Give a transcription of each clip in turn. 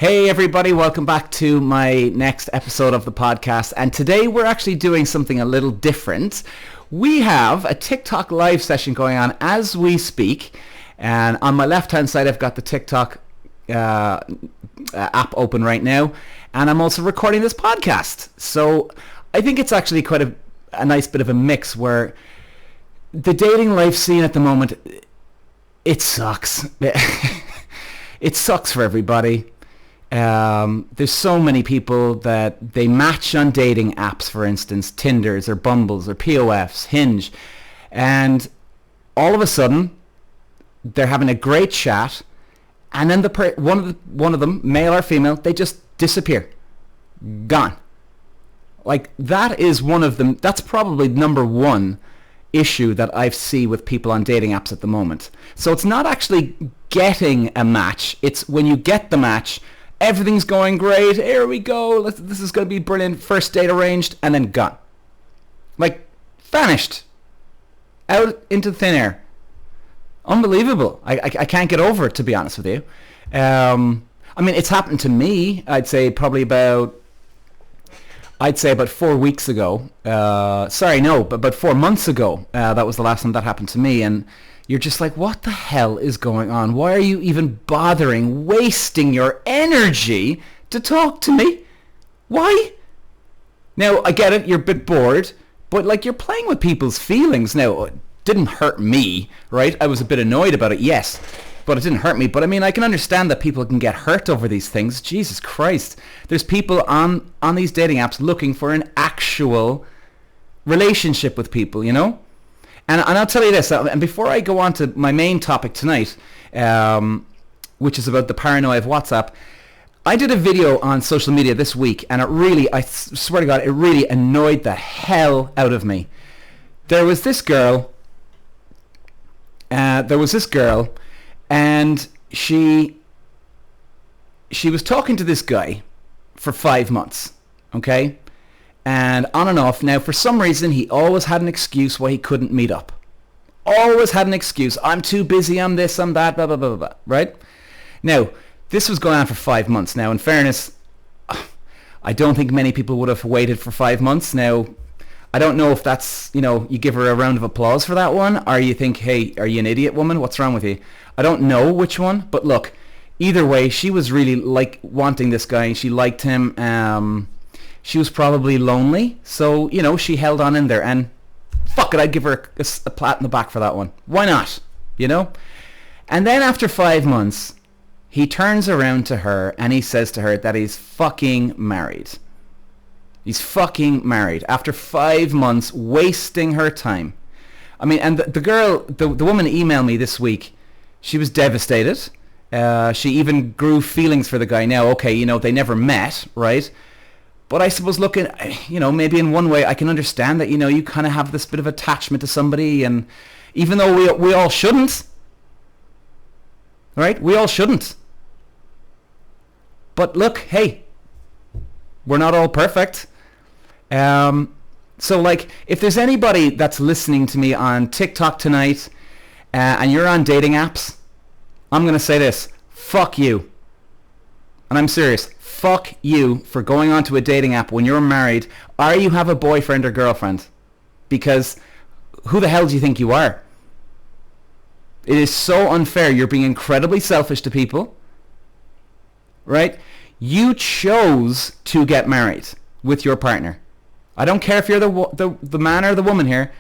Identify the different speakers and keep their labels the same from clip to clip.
Speaker 1: Hey everybody, welcome back to my next episode of the podcast, and today we're actually doing something a little different. We have a TikTok live session going on as we speak, and on my left hand side I've got the TikTok app open right now, and I'm also recording this podcast. So I think it's actually quite a nice bit of a mix where the dating life scene at the moment, it sucks. It sucks for everybody. There's so many people that they match on dating apps, for instance, Tinders or Bumbles or POFs, Hinge, and all of a sudden they're having a great chat, and then one of them, male or female, they just disappear, gone. Like that is one of them. That's probably number one issue that I see with people on dating apps at the moment. So it's not actually getting a match; it's when you get the match. Everything's going great. Here we go. This is going to be brilliant. First date arranged, and then gone. Like, vanished. Out into thin air. Unbelievable. I can't get over it, to be honest with you. I mean, it's happened to me, I'd say about 4 weeks ago. But 4 months ago. That was the last time that happened to me, and you're just like, what the hell is going on? Why are you even bothering wasting your energy to talk to me? Why? Now, I get it, you're a bit bored, but like you're playing with people's feelings. Now, it didn't hurt me, right? I was a bit annoyed about it, yes, but it didn't hurt me. But I mean, I can understand that people can get hurt over these things. Jesus Christ. There's people on these dating apps looking for an actual relationship with people, you know? And I'll tell you this, and before I go on to my main topic tonight, which is about the paranoia of WhatsApp, I did a video on social media this week, and it really, I swear to God, it really annoyed the hell out of me. There was this girl, and she was talking to this guy for 5 months, okay? And on and off. Now, for some reason, he always had an excuse why he couldn't meet up. Always had an excuse. I'm too busy, I'm this, I'm that, blah, blah, blah, blah, blah, right? Now, this was going on for 5 months. Now, in fairness, I don't think many people would have waited for 5 months. Now, I don't know if that's, you give her a round of applause for that one, or you think, hey, are you an idiot, woman? What's wrong with you? I don't know which one, but look, either way, she was really, wanting this guy. She liked him. She was probably lonely, so, she held on in there, and fuck it, I'd give her a pat in the back for that one. Why not? And then after 5 months, he turns around to her, and he says to her that he's fucking married. He's fucking married. After 5 months, wasting her time. I mean, and the girl, the woman emailed me this week. She was devastated. She even grew feelings for the guy. Now, okay, they never met, right? But I suppose looking, maybe in one way I can understand that, you kind of have this bit of attachment to somebody, and even though we all shouldn't, right? We all shouldn't. But look, hey, we're not all perfect. So if there's anybody that's listening to me on TikTok tonight, and you're on dating apps, I'm going to say this, fuck you. And I'm serious. Fuck you for going onto a dating app when you're married or you have a boyfriend or girlfriend. Because who the hell do you think you are? It is so unfair. You're being incredibly selfish to people. Right? You chose to get married with your partner. I don't care if you're the man or the woman here.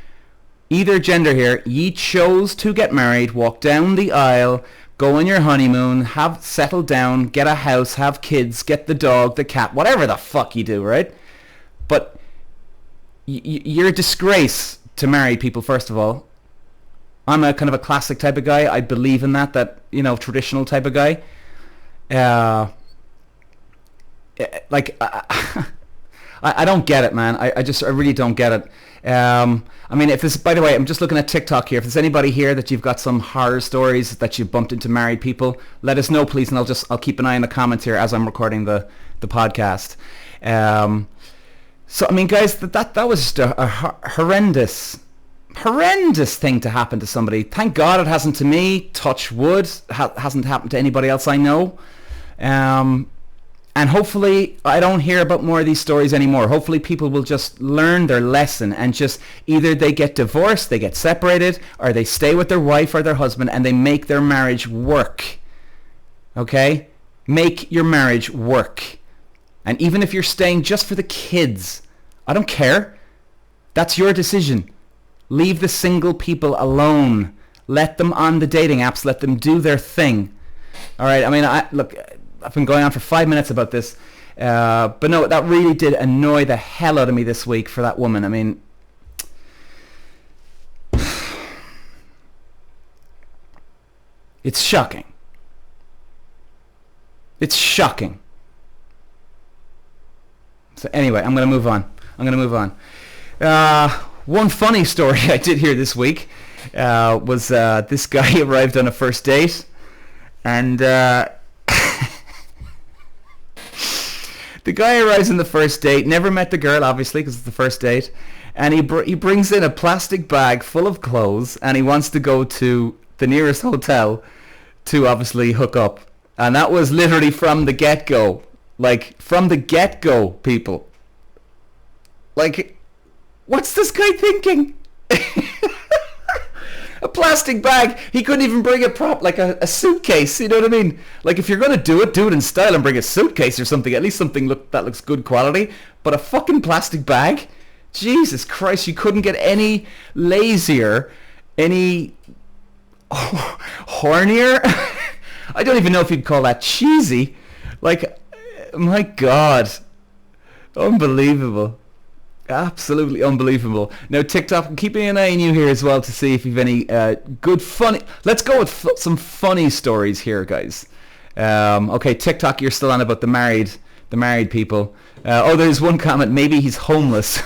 Speaker 1: Either gender here. You chose to get married, walk down the aisle, go on your honeymoon, settle down, get a house, have kids, get the dog, the cat, whatever the fuck you do, right? But you're a disgrace to married people, first of all. I'm a kind of a classic type of guy. I believe in that traditional type of guy. I don't get it, man. I really don't get it. I mean, if this, by the way, I'm just looking at TikTok here. If there's anybody here that you've got some horror stories that you've bumped into married people, let us know, please, and I'll keep an eye on the comments here as I'm recording the podcast. So I mean, guys, that was just a horrendous thing to happen to somebody. Thank God it hasn't to me. Touch wood, hasn't happened to anybody else I know. And hopefully I don't hear about more of these stories anymore. Hopefully people will just learn their lesson and just either they get divorced, they get separated, or they stay with their wife or their husband and they make their marriage work. Okay? Make your marriage work. And even if you're staying just for the kids, I don't care. That's your decision. Leave the single people alone. Let them on the dating apps. Let them do their thing. All right? I mean, look, I've been going on for 5 minutes about this. But no, that really did annoy the hell out of me this week for that woman. I mean, it's shocking. It's shocking. So anyway, I'm going to move on. One funny story I did hear this week was this guy arrived on a first date, and the guy arrives on the first date, never met the girl obviously because it's the first date, and he brings in a plastic bag full of clothes, and he wants to go to the nearest hotel to obviously hook up. And that was literally from the get-go. Like, from the get-go, people. Like, what's this guy thinking? A plastic bag. He couldn't even bring a suitcase. You know what I mean? Like, if you're going to do it in style and bring a suitcase or something. At least something that looks good quality. But a fucking plastic bag? Jesus Christ, you couldn't get any lazier, any hornier? I don't even know if you'd call that cheesy. Like, my God. Unbelievable. Absolutely unbelievable. Now, TikTok, I'm keeping an eye on you here as well to see if you've any good funny... Let's go with some funny stories here, guys. Okay, TikTok, you're still on about the married people. There's one comment. Maybe he's homeless.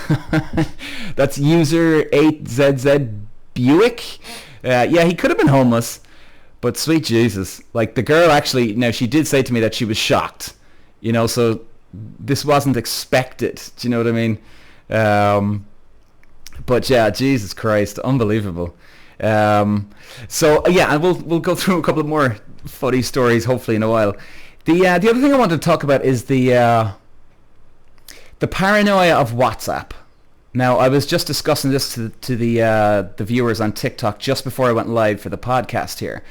Speaker 1: That's user 8ZZ Buick. Yeah, he could have been homeless. But sweet Jesus, like the girl actually, now she did say to me that she was shocked, you know, so this wasn't expected. Do you know what I mean? But yeah, Jesus Christ, unbelievable. So yeah, and we'll go through a couple of more funny stories hopefully in a while. The other thing I wanted to talk about is the paranoia of WhatsApp. Now, I was just discussing this to the viewers on TikTok just before I went live for the podcast here.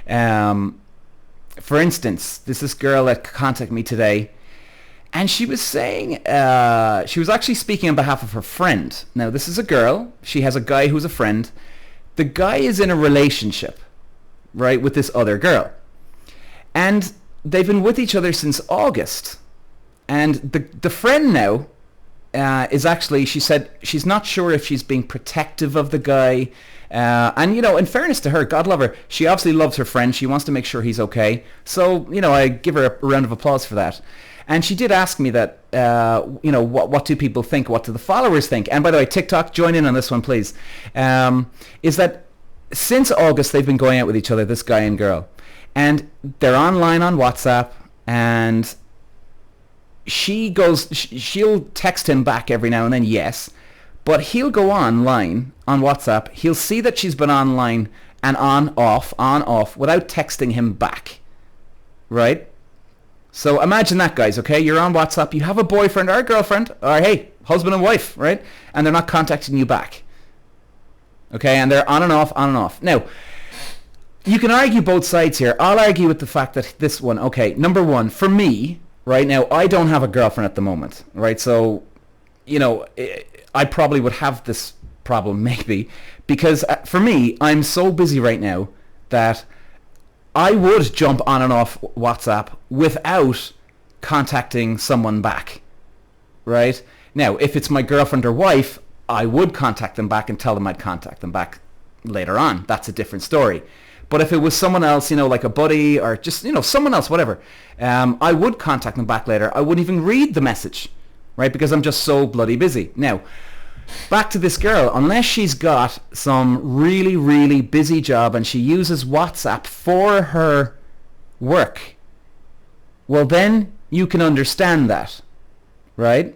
Speaker 1: For instance, there's this girl that contacted me today, and she was saying, she was actually speaking on behalf of her friend. Now, this is a girl. She has a guy who's a friend. The guy is in a relationship, right, with this other girl. And they've been with each other since August. And the friend now is actually, she said she's not sure if she's being protective of the guy. And, you know, in fairness to her, God love her, she obviously loves her friend. She wants to make sure he's okay. So, you know, I give her a round of applause for that. And she did ask me that, you know, what do people think? What do the followers think? And by the way, TikTok, join in on this one, please. Is that since August, they've been going out with each other, this guy and girl. And they're online on WhatsApp, and she'll text him back every now and then, yes. But he'll go online on WhatsApp. He'll see that she's been online and on, off, without texting him back. Right? So imagine that, guys, okay? You're on WhatsApp. You have a boyfriend or a girlfriend, or hey, husband and wife, right? And they're not contacting you back. Okay? And they're on and off, on and off. Now, you can argue both sides here. I'll argue with the fact that this one, okay, number one, for me, right now, I don't have a girlfriend at the moment, right? So, you know, I probably would have this problem maybe because for me, I'm so busy right now that I would jump on and off WhatsApp without contacting someone back, right? Now, if it's my girlfriend or wife, I would contact them back and tell them I'd contact them back later on. That's a different story. But if it was someone else, you know, like a buddy or just, you know, someone else, whatever, I would contact them back later. I wouldn't even read the message, right? Because I'm just so bloody busy. Now, back to this girl. Unless she's got some really, really busy job and she uses WhatsApp for her work, well, then you can understand that, right?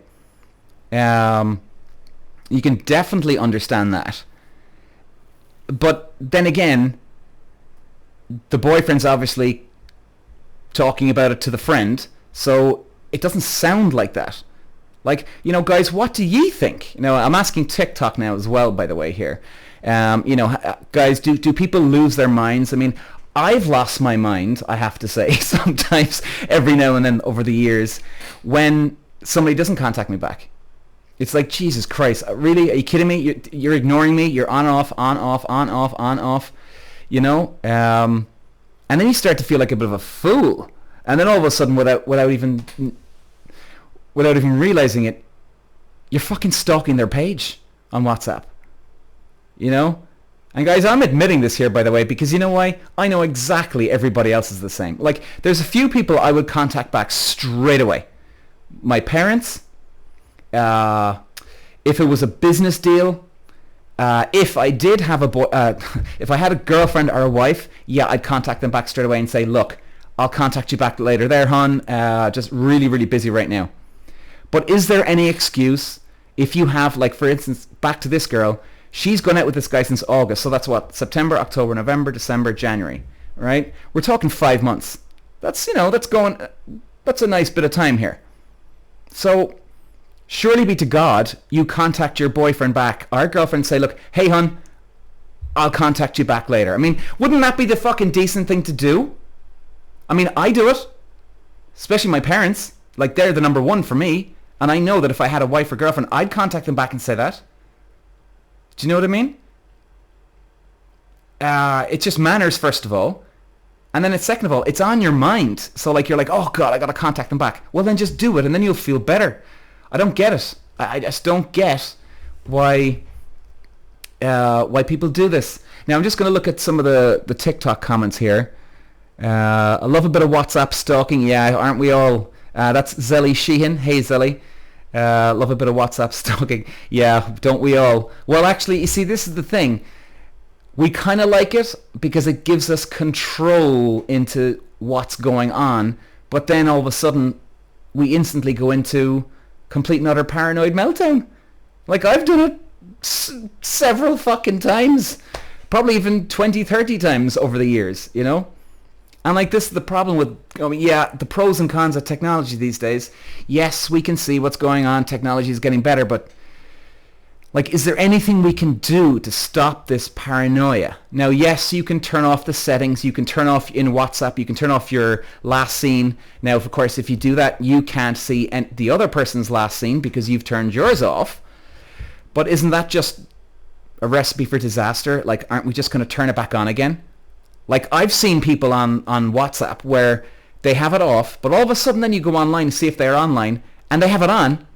Speaker 1: You can definitely understand that. But then again, the boyfriend's obviously talking about it to the friend, so it doesn't sound like that. Like, guys, what do ye think? I'm asking TikTok now as well, by the way, here. Guys, do people lose their minds? I mean, I've lost my mind, I have to say, sometimes, every now and then over the years, when somebody doesn't contact me back. It's like, Jesus Christ, really? Are you kidding me? You're ignoring me? You're on, off, on, off, on, off, on, off, And then you start to feel like a bit of a fool. And then all of a sudden, without even realizing it, you're fucking stalking their page on WhatsApp. And guys, I'm admitting this here, by the way, because you know why? I know exactly everybody else is the same. Like, there's a few people I would contact back straight away. My parents, if it was a business deal, if I did have if I had a girlfriend or a wife, yeah, I'd contact them back straight away and say, look, I'll contact you back later there, hon. Just really, really busy right now. But is there any excuse if you have, like, for instance, back to this girl, she's gone out with this guy since August, so that's what, September, October, November, December, January, right? We're talking 5 months. That's that's a nice bit of time here. So surely be to God, you contact your boyfriend back or girlfriend and say, look, hey, hon, I'll contact you back later. I mean, wouldn't that be the fucking decent thing to do? I mean, I do it, especially my parents. Like, they're the number one for me. And I know that if I had a wife or girlfriend, I'd contact them back and say that. Do you know what I mean? It's just manners, first of all. And then second of all, it's on your mind. So, like, you're like, oh, God, I got to contact them back. Well, then just do it, and then you'll feel better. I don't get it. I just don't get why people do this. Now, I'm just going to look at some of the TikTok comments here. I love a bit of WhatsApp stalking. Yeah, aren't we all? That's Zelly Sheehan. Hey, Zelly. Love a bit of WhatsApp stalking. Yeah, don't we all? Well, actually, you see, this is the thing. We kind of like it because it gives us control into what's going on, but then all of a sudden, we instantly go into complete and utter paranoid meltdown. Like, I've done it several fucking times. Probably even 20, 30 times over the years, And like, this is the problem with, the pros and cons of technology these days. Yes, we can see what's going on. Technology is getting better, but like, is there anything we can do to stop this paranoia? Now, yes, you can turn off the settings. You can turn off in WhatsApp. You can turn off your last scene. Now, of course, if you do that, you can't see the other person's last scene because you've turned yours off. But isn't that just a recipe for disaster? Like, aren't we just going to turn it back on again? Like, I've seen people on WhatsApp where they have it off, but all of a sudden then you go online to see if they're online, and they have it on,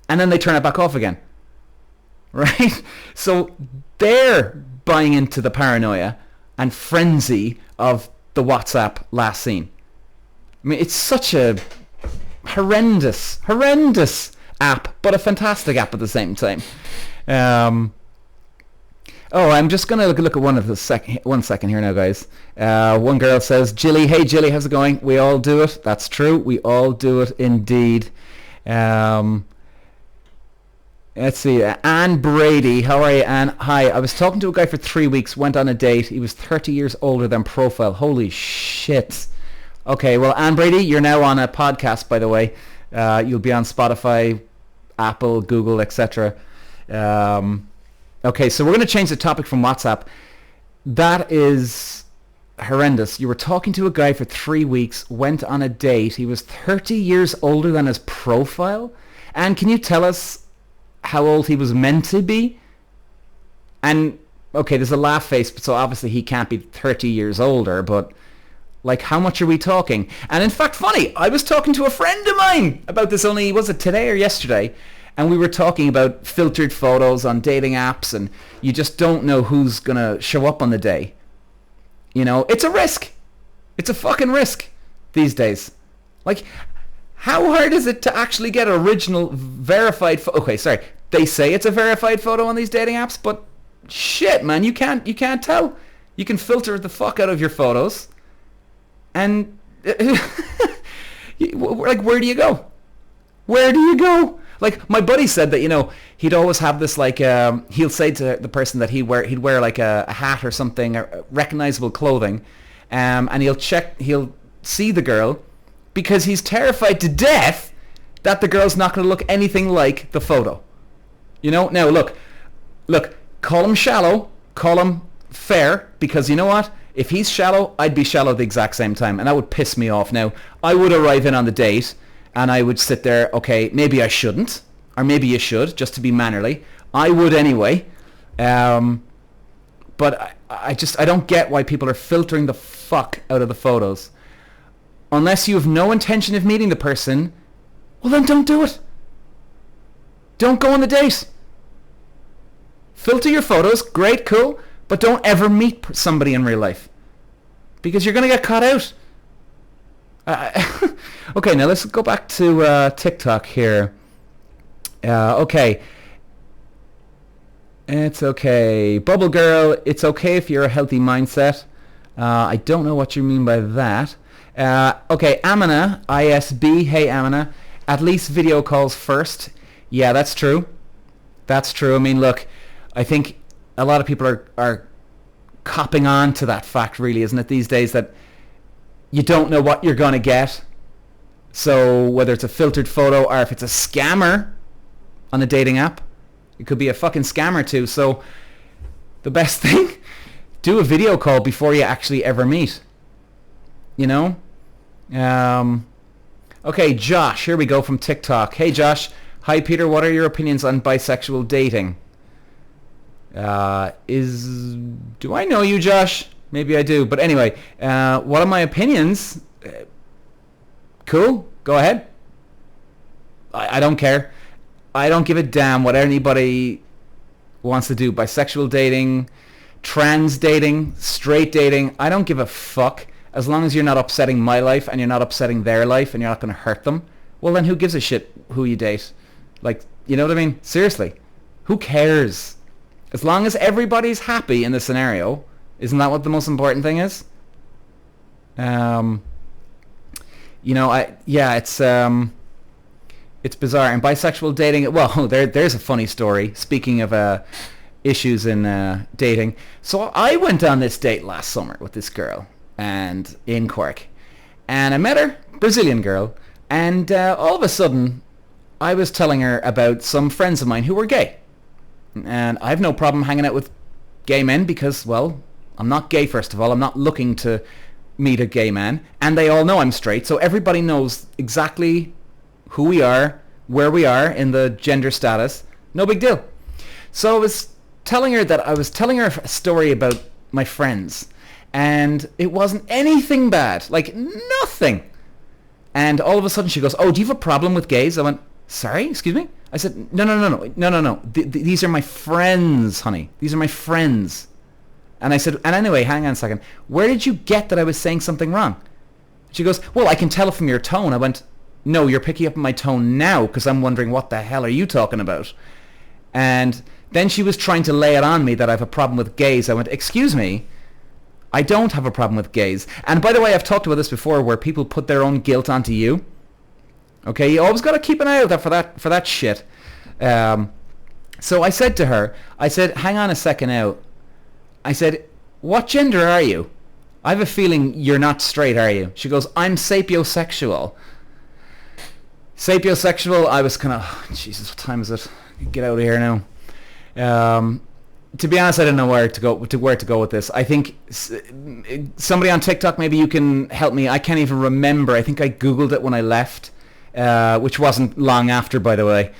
Speaker 1: and then they turn it back off again. Right? So they're buying into the paranoia and frenzy of the WhatsApp last scene. I mean, it's such a horrendous app, but a fantastic app at the same time. I'm just going to look at one second here now, guys. One girl says, Jilly, hey Jilly, how's it going? We all do it. That's true. We all do it indeed. Let's see. Anne Brady. How are you, Anne? Hi. I was talking to a guy for 3 weeks, went on a date. He was 30 years older than profile. Holy shit. Okay, well, Anne Brady, you're now on a podcast, by the way. You'll be on Spotify, Apple, Google, etc. Okay, so we're going to change the topic from WhatsApp. That is horrendous. You were talking to a guy for 3 weeks, went on a date. He was 30 years older than his profile. And can you tell us how old he was meant to be? And, okay, there's a laugh face, so obviously he can't be 30 years older, but, like, how much are we talking? And in fact, funny, I was talking to a friend of mine about this only, was it today or yesterday? And we were talking about filtered photos on dating apps, and you just don't know who's going to show up on the day. It's a risk. It's a fucking risk these days. Like, how hard is it to actually get original verified okay, sorry. They say it's a verified photo on these dating apps, but shit, man, you can't tell. You can filter the fuck out of your photos. And like, where do you go? Where do you go? Like, my buddy said that, he'd always have this, like, he'll say to the person that he'd wear like a hat or something, or recognizable clothing, and he'll see the girl because he's terrified to death that the girl's not going to look anything like the photo. You know? Now, look, call him shallow, call him fair, because you know what? If he's shallow, I'd be shallow at the exact same time, and that would piss me off. Now, I would arrive in on the date, and I would sit there, okay, maybe I shouldn't, or maybe you should, just to be mannerly. I would anyway. But I don't get why people are filtering the fuck out of the photos. Unless you have no intention of meeting the person, well then don't do it. Don't go on the date. Filter your photos, great, cool, but don't ever meet somebody in real life. Because you're going to get caught out. Okay, now let's go back to TikTok here. Okay. It's okay. Bubble Girl, it's okay if you're a healthy mindset. I don't know what you mean by that. Okay, Amina, ISB, hey Amina. At least video calls first. Yeah, that's true. That's true. I mean, look, I think a lot of people are copping on to that fact, really, isn't it, these days, that you don't know what you're going to get. So whether it's a filtered photo or if it's a scammer on a dating app, it could be a fucking scammer too. So the best thing, do a video call before you actually ever meet. You know? Okay, Josh, here we go from TikTok. Hey Josh, hi Peter, what are your opinions on bisexual dating? Do I know you, Josh? Maybe I do. But anyway, what are my opinions? Cool, go ahead. I don't care. I don't give a damn what anybody wants to do. Bisexual dating, trans dating, straight dating. I don't give a fuck. As long as you're not upsetting my life and you're not upsetting their life and you're not going to hurt them, well then who gives a shit who you date? Like, you know what I mean? Seriously. Who cares? As long as everybody's happy in the scenario, isn't that what the most important thing is? You know, it's bizarre. And bisexual dating, well, there's a funny story. Speaking of issues in dating. So I went on this date last summer with this girl and in Cork. And I met her, Brazilian girl. And all of a sudden, I was telling her about some friends of mine who were gay. And I have no problem hanging out with gay men because, well, I'm not gay, first of all. I'm not looking to meet a gay man. And they all know I'm straight. So everybody knows exactly who we are, where we are in the gender status. No big deal. So I was telling her a story about my friends. And it wasn't anything bad. Like, nothing. And all of a sudden she goes, oh, do you have a problem with gays? I went, sorry, excuse me? I said, no. These are my friends, honey. These are my friends. And I said, and anyway, hang on a second. Where did you get that I was saying something wrong? She goes, well, I can tell from your tone. I went, no, you're picking up my tone now because I'm wondering what the hell are you talking about? And then she was trying to lay it on me that I have a problem with gays. I went, excuse me, I don't have a problem with gays. And by the way, I've talked about this before where people put their own guilt onto you. Okay, you always got to keep an eye out for that shit. So I said to her, hang on a second out. I said, what gender are you? I have a feeling you're not straight, are you? She goes, I'm sapiosexual. Sapiosexual, I was kind of, oh, Jesus, what time is it? Get out of here now. To be honest, I don't know where to go with this. I think somebody on TikTok, maybe you can help me. I can't even remember. I think I Googled it when I left, which wasn't long after, by the way.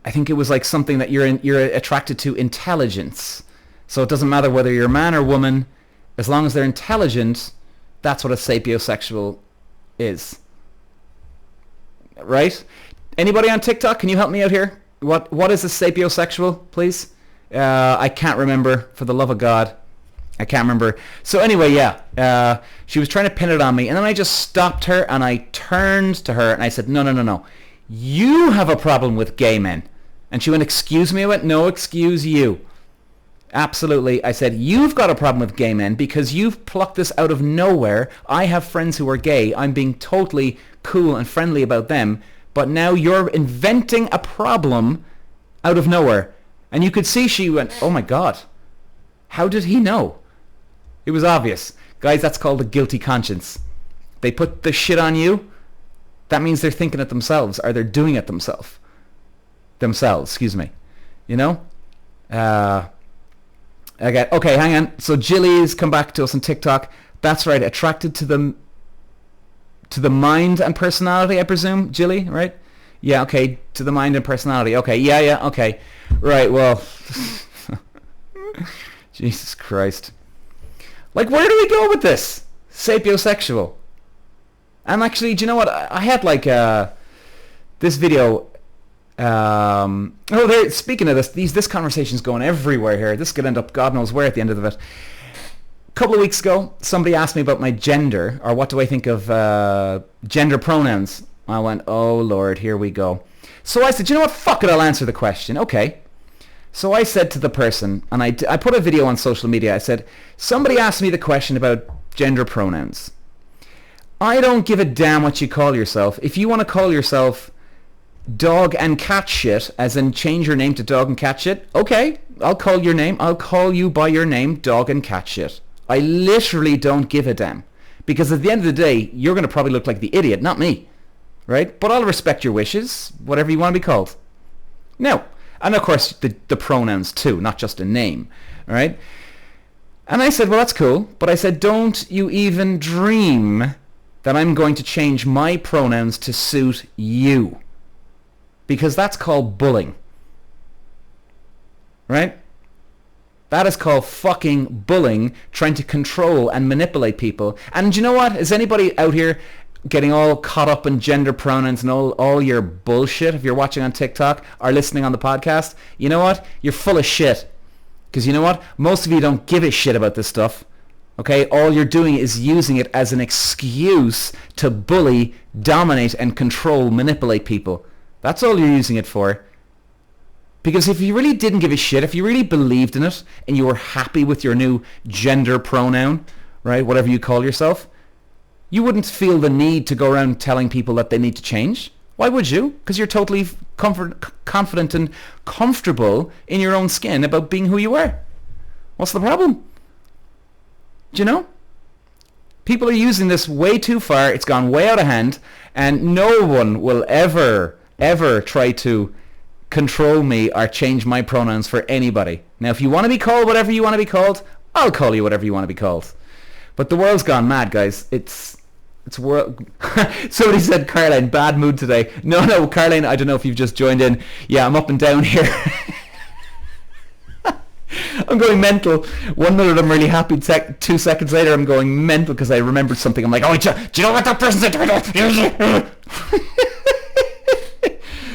Speaker 1: I think it was like something that you're attracted to intelligence. So it doesn't matter whether you're a man or woman, as long as they're intelligent, that's what a sapiosexual is. Right? Anybody on TikTok, can you help me out here? What is a sapiosexual, please? I can't remember, for the love of God. I can't remember. So anyway, yeah, she was trying to pin it on me, and then I just stopped her, and I turned to her, and I said, no. You have a problem with gay men. And she went, excuse me? I went, no, excuse you. Absolutely. I said, you've got a problem with gay men because you've plucked this out of nowhere. I have friends who are gay. I'm being totally cool and friendly about them. But now you're inventing a problem out of nowhere. And you could see she went, oh my God, how did he know? It was obvious. Guys, that's called a guilty conscience. they put the shit on you, that means they're thinking it themselves, or they're doing it themselves, excuse me. You know? Okay, hang on. So Jilly's come back to us on TikTok. That's right, attracted to the mind and personality, I presume, Jilly, right? Yeah, okay, to the mind and personality. Okay, yeah, okay. Right, well, Jesus Christ. Like, where do we go with this? Sapiosexual. And actually, do you know what? I had like this video. Speaking of this conversation's going everywhere here. This could end up God knows where at the end of it. A couple of weeks ago, somebody asked me about my gender, or what do I think of gender pronouns. I went, oh Lord, here we go. So I said, you know what? Fuck it, I'll answer the question. Okay. So I said to the person, and I put a video on social media. I said, somebody asked me the question about gender pronouns. I don't give a damn what you call yourself. If you want to call yourself dog and cat shit, as in change your name to dog and cat shit, okay, I'll call your name. I'll call you by your name, dog and cat shit. I literally don't give a damn. Because at the end of the day, you're going to probably look like the idiot, not me. Right? But I'll respect your wishes, whatever you want to be called. Now, and of course, the pronouns too, not just a name. Right? And I said, well, that's cool. But I said, don't you even dream that I'm going to change my pronouns to suit you. Because that's called bullying. Right? That is called fucking bullying, trying to control and manipulate people. And you know what? Is anybody out here getting all caught up in gender pronouns and all your bullshit? If you're watching on TikTok or listening on the podcast, you know what? You're full of shit. Because you know what? Most of you don't give a shit about this stuff. Okay? All you're doing is using it as an excuse to bully, dominate, and control, manipulate people. That's all you're using it for. Because if you really didn't give a shit, if you really believed in it, and you were happy with your new gender pronoun, right, whatever you call yourself, you wouldn't feel the need to go around telling people that they need to change. Why would you? Because you're totally confident and comfortable in your own skin about being who you are. What's the problem? Do you know? People are using this way too far. It's gone way out of hand, and no one will ever try to control me or change my pronouns for anybody. Now, if you want to be called whatever you want to be called, I'll call you whatever you want to be called. But the world's gone mad, guys. It's world. Somebody said, Caroline, bad mood today. No, Caroline, I don't know if you've just joined in. Yeah, I'm up and down here. I'm going mental. 1 minute I'm really happy. 2 seconds later I'm going mental because I remembered something. I'm like, oh, do you know what that person said?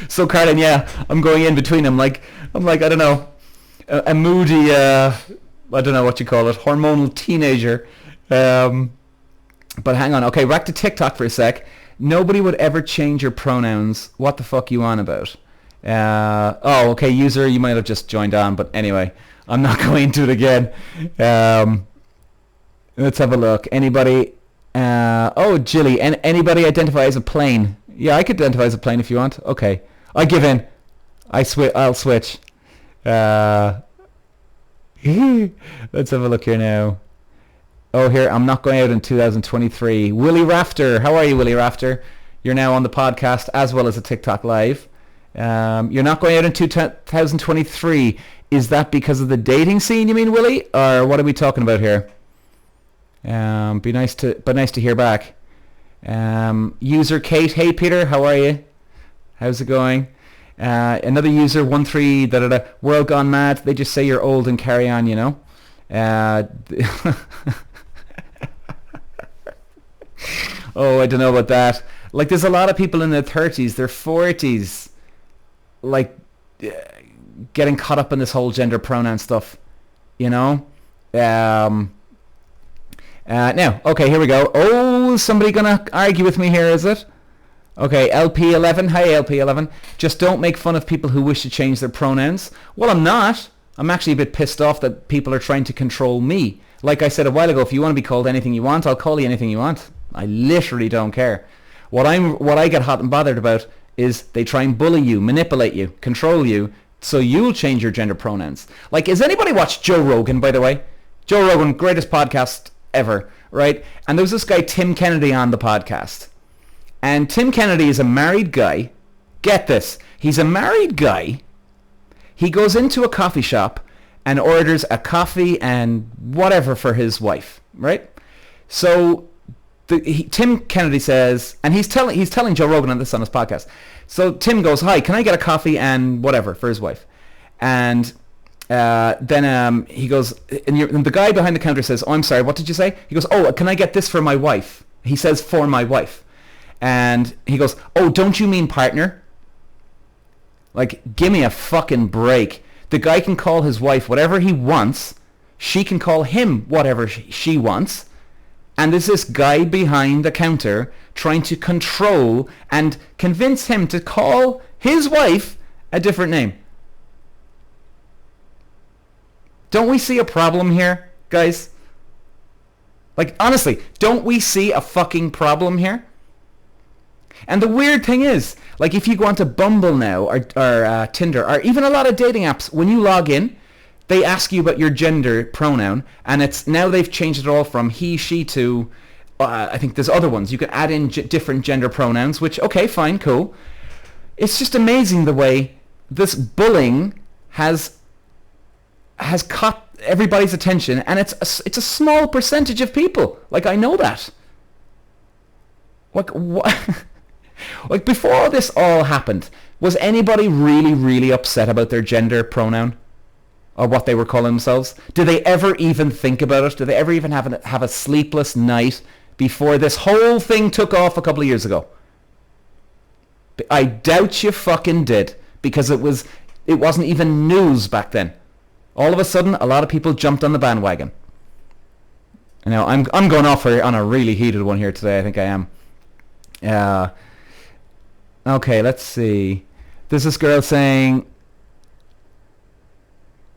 Speaker 1: So Caroline, yeah, I'm going in between them. I don't know, a moody, I don't know what you call it, hormonal teenager. But hang on. Okay, back to TikTok for a sec. Nobody would ever change your pronouns. What the fuck you on about? Okay, user, you might have just joined on, but anyway, I'm not going to it again. Let's have a look. Anybody? Jilly. Anybody identify as a plane? Yeah, I could identify as a plane if you want. Okay. I give in. I'll switch. Let's have a look here now. Oh, here, I'm not going out in 2023. Willie Rafter. How are you, Willie Rafter? You're now on the podcast as well as a TikTok live. You're not going out in 2023. Is that because of the dating scene, you mean, Willie? Or what are we talking about here? Be nice to hear back. User Kate. Hey, Peter. How are you? How's it going? Another user, 13, world gone mad. They just say you're old and carry on, you know. Oh, I don't know about that. Like, there's a lot of people in their 30s, their 40s, like, getting caught up in this whole gender pronoun stuff, you know. Now, okay, here we go. Oh, somebody gonna argue with me here, is it? Okay, LP11. Hi, LP11. Just don't make fun of people who wish to change their pronouns. Well, I'm not. I'm actually a bit pissed off that people are trying to control me. Like I said a while ago, if you want to be called anything you want, I'll call you anything you want. I literally don't care. What I get hot and bothered about is they try and bully you, manipulate you, control you, so you'll change your gender pronouns. Like, has anybody watched Joe Rogan, by the way? Joe Rogan, greatest podcast ever. right? And there was this guy, Tim Kennedy, on the podcast. And Tim Kennedy is a married guy. Get this. He's a married guy. He goes into a coffee shop and orders a coffee and whatever for his wife, right? So Tim Kennedy says, and he's telling Joe Rogan on this on his podcast. So Tim goes, "Hi, can I get a coffee and whatever for his wife?" And then he goes, and the guy behind the counter says, "Oh, I'm sorry, what did you say?" He goes, "Oh, can I get this for my wife?" He says, "For my wife." And he goes, "Oh, don't you mean partner?" Like, give me a fucking break. The guy can call his wife whatever he wants. She can call him whatever she wants. And there's this guy behind the counter trying to control and convince him to call his wife a different name. Don't we see a problem here, guys? Like, honestly, don't we see a fucking problem here? And the weird thing is, like, if you go onto Bumble now, or Tinder, or even a lot of dating apps, when you log in, they ask you about your gender pronoun, and it's now they've changed it all from he, she to, I think there's other ones. You can add in different gender pronouns, which, okay, fine, cool. It's just amazing the way this bullying has caught everybody's attention, and it's a small percentage of people. Like, I know that. Like, what? Like, before this all happened, was anybody really, really upset about their gender pronoun? Or what they were calling themselves? Did they ever even think about it? Did they ever even have a sleepless night before this whole thing took off a couple of years ago? I doubt you fucking did, because it wasn't even news back then. All of a sudden, a lot of people jumped on the bandwagon. Now, I'm going off on a really heated one here today. I think I am. Okay, let's see. There's this girl saying,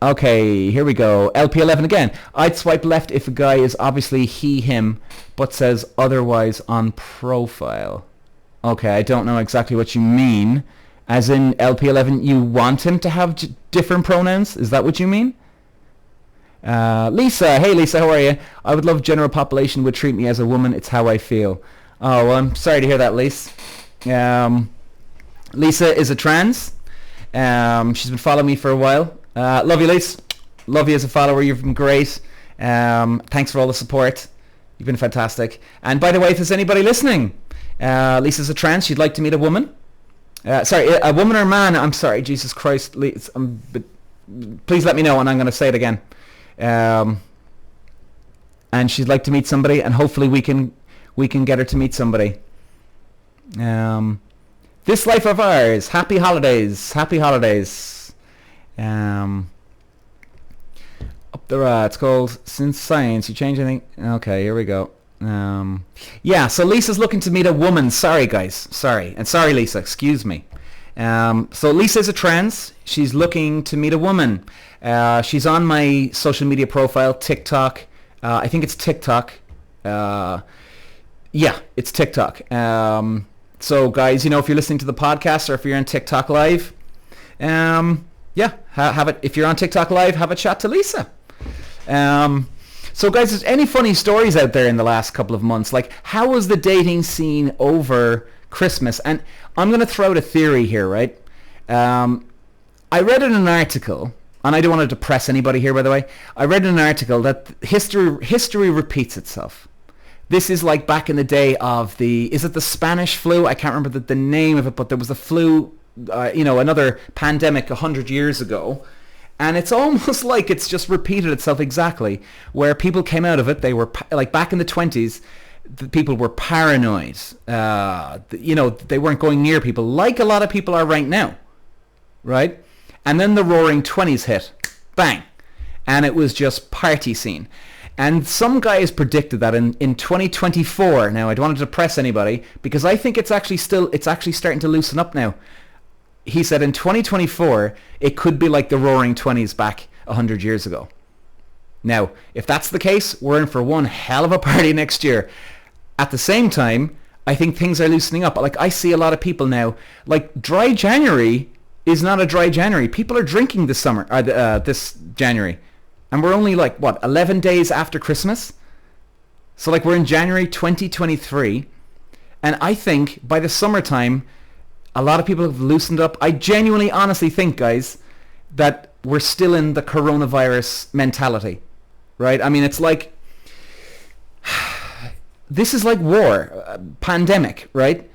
Speaker 1: okay, here we go. LP11 again. I'd swipe left if a guy is obviously he, him, but says otherwise on profile. Okay, I don't know exactly what you mean. As in, LP11, you want him to have different pronouns? Is that what you mean? Lisa. Hey, Lisa, how are you? I would love general population would treat me as a woman. It's how I feel. Oh, well, I'm sorry to hear that, Lisa. Lisa is a trans. She's been following me for a while. Love you, Lisa. Love you as a follower. You've been great. Thanks for all the support. You've been fantastic. And by the way, if there's anybody listening, Lisa's a trans. She'd like to meet a woman. Sorry, a woman or a man. I'm sorry, Jesus Christ. Please let me know, and I'm going to say it again. And she'd like to meet somebody, and hopefully we can get her to meet somebody. This life of ours. Happy holidays. Happy holidays. Up the it's called Since Science. You change anything? Okay, here we go. Yeah, so Lisa's looking to meet a woman. Sorry, guys. Sorry. And sorry, Lisa. Excuse me. So Lisa's a trans. She's looking to meet a woman. She's on my social media profile, TikTok. I think it's TikTok. Yeah, it's TikTok. So, guys, you know, if you're listening to the podcast or if you're on TikTok Live, yeah, have it. If you're on TikTok Live, have a chat to Lisa. So, guys, is any funny stories out there in the last couple of months? Like, how was the dating scene over Christmas? And I'm going to throw out a theory here, right? I read in an article, and I don't want to depress anybody here, by the way. I read in an article that history repeats itself. This is like back in the day of is it the Spanish flu? I can't remember the name of it, but there was a flu, another pandemic 100 years ago. And it's almost like it's just repeated itself exactly, where people came out of it. They were, like back in the 20s, the people were paranoid. They weren't going near people like a lot of people are right now, right? And then the roaring 20s hit. Bang. And it was just party scene. And some guy has predicted that in 2024, now I don't want to depress anybody, because I think it's actually starting to loosen up now. He said in 2024, it could be like the roaring 20s back 100 years ago. Now, if that's the case, we're in for one hell of a party next year. At the same time, I think things are loosening up. Like, I see a lot of people now, like, dry January is not a dry January. People are drinking this summer, this January. And we're only 11 days after Christmas? So like we're in January 2023, and I think by the summertime, a lot of people have loosened up. I genuinely, honestly think, guys, that we're still in the coronavirus mentality, right? I mean, it's like, this is like war, pandemic, right?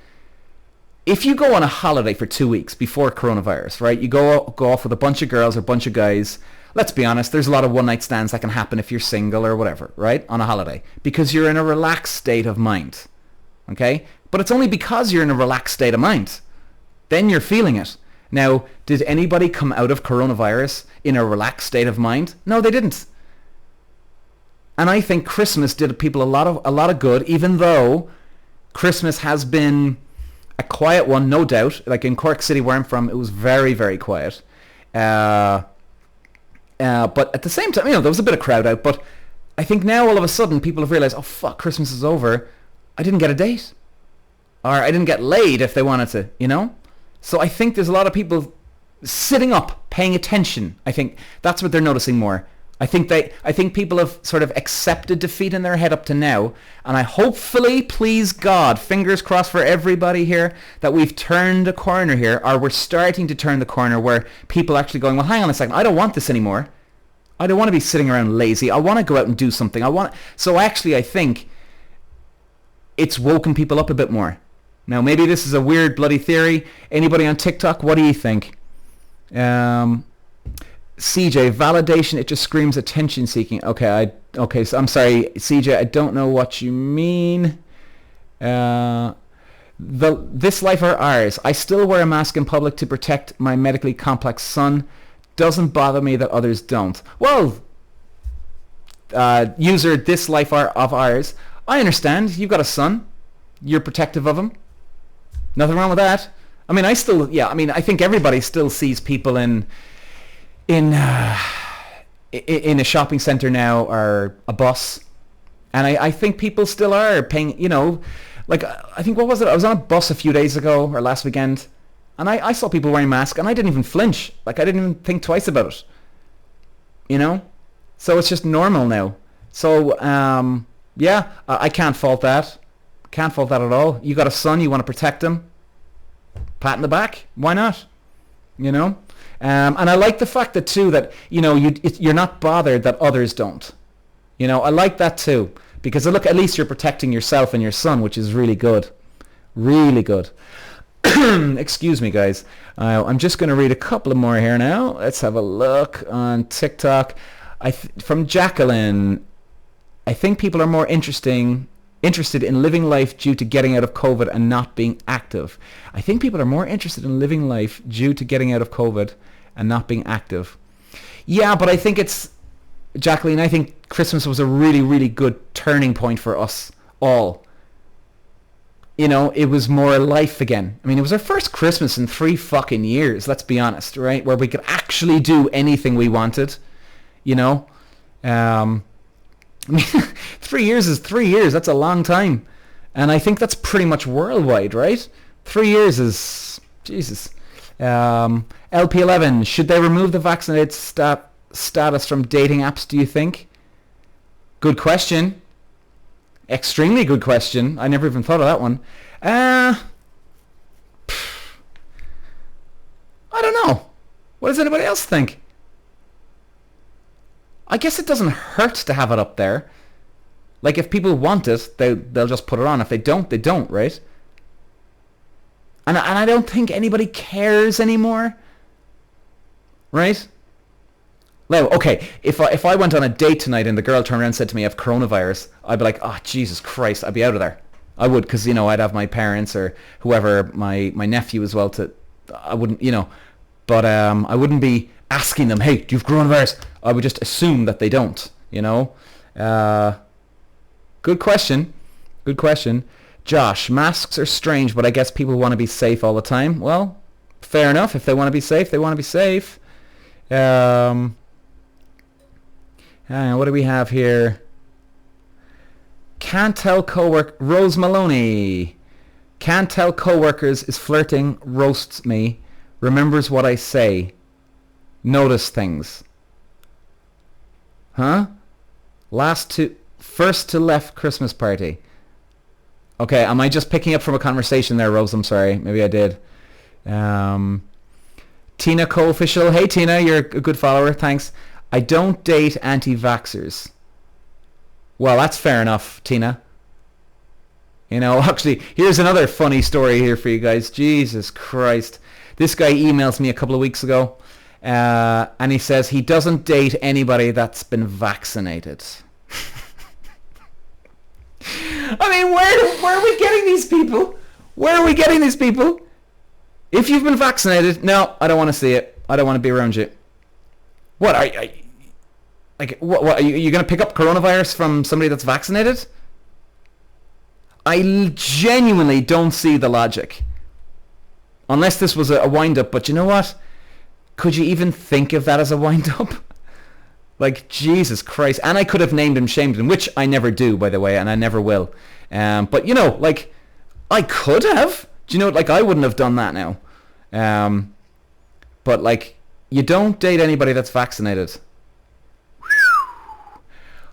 Speaker 1: If you go on a holiday for 2 weeks before coronavirus, right? You go off with a bunch of girls or a bunch of guys. Let's be honest, there's a lot of one-night stands that can happen if you're single or whatever, right? On a holiday. Because you're in a relaxed state of mind, okay? But it's only because you're in a relaxed state of mind. Then you're feeling it. Now, did anybody come out of coronavirus in a relaxed state of mind? No, they didn't. And I think Christmas did people a lot of good, even though Christmas has been a quiet one, no doubt. Like in Cork City, where I'm from, it was very, very quiet. But at the same time, there was a bit of crowd out. But I think now all of a sudden people have realized, oh fuck, Christmas is over. I didn't get a date, or I didn't get laid if they wanted to, So I think there's a lot of people sitting up, paying attention. I think that's what they're noticing more. I think people have sort of accepted defeat in their head up to now, and I hopefully, please God, fingers crossed for everybody here, that we've turned a corner here, or we're starting to turn the corner where people are actually going, well, hang on a second, I don't want this anymore. I don't want to be sitting around lazy. I want to go out and do something. So actually, I think it's woken people up a bit more. Now, maybe this is a weird bloody theory. Anybody on TikTok, what do you think? CJ, validation, it just screams attention seeking. Okay, so I'm sorry, CJ, I don't know what you mean. This life or ours. I still wear a mask in public to protect my medically complex son. Doesn't bother me that others don't. Well, user, this life of ours. I understand. You've got a son. You're protective of him. Nothing wrong with that. I mean, I think everybody still sees people in a shopping center now, or a bus, and I think people still are paying, like, I think, what was it, I was on a bus a few days ago or last weekend, and I saw people wearing masks, and I didn't even flinch. Like, I didn't even think twice about it, so it's just normal now. So I can't fault that at all. You got a son, you want to protect him, pat in the back, why not? And I like the fact that too, that you're not bothered that others don't. I like that too, because look, at least you're protecting yourself and your son, which is really good, really good. Excuse me, guys. I'm just going to read a couple of more here now. Let's have a look on TikTok. From Jacqueline, I think people are more interested in living life due to getting out of COVID and not being active. I think people are more interested in living life due to getting out of COVID and not being active. Yeah, but I think Jacqueline, I think Christmas was a really, really good turning point for us all. It was more life again. I mean, it was our first Christmas in 3 fucking years, let's be honest, right? Where we could actually do anything we wanted, I mean, 3 years is 3 years. That's a long time. And I think that's pretty much worldwide, right? 3 years is... Jesus. LP11, should they remove the vaccinated status from dating apps, do you think? Good question. Extremely good question. I never even thought of that one. I don't know. What does anybody else think? I guess it doesn't hurt to have it up there. Like, if people want it, they'll just put it on. If they don't, they don't, right? And I don't think anybody cares anymore. Right? Well, okay, if I went on a date tonight and the girl turned around and said to me, I have coronavirus, I'd be like, oh, Jesus Christ, I'd be out of there. I would, because, I'd have my parents or whoever, my nephew as well, I wouldn't, but I wouldn't be asking them, hey, do you have coronavirus? I would just assume that they don't, Good question. Josh, masks are strange, but I guess people want to be safe all the time. Well, fair enough. If they want to be safe, they want to be safe. What do we have here? Can't tell coworker Rose Maloney. Can't tell coworkers is flirting, roasts me, remembers what I say, notice things. Huh? Last First to left Christmas party. Okay, am I just picking up from a conversation there, Rose? I'm sorry. Maybe I did. Tina Co-Official. Hey, Tina, you're a good follower. Thanks. I don't date anti-vaxxers. Well, that's fair enough, Tina. You know, actually, here's another funny story here for you guys. Jesus Christ. This guy emails me a couple of weeks ago, and he says he doesn't date anybody that's been vaccinated. I mean, where are we getting these people? Where are we getting these people? If you've been vaccinated, no, I don't want to see it. I don't want to be around you. What are you? Like, what are you going to pick up coronavirus from somebody that's vaccinated? I genuinely don't see the logic. Unless this was a wind-up, but you know what? Could you even think of that as a wind-up? Like, Jesus Christ. And I could have named him, shamed him, which I never do, by the way, and I never will. But, you know, like, I could have. Do you know, like, I wouldn't have done that now. But, like, you don't date anybody that's vaccinated.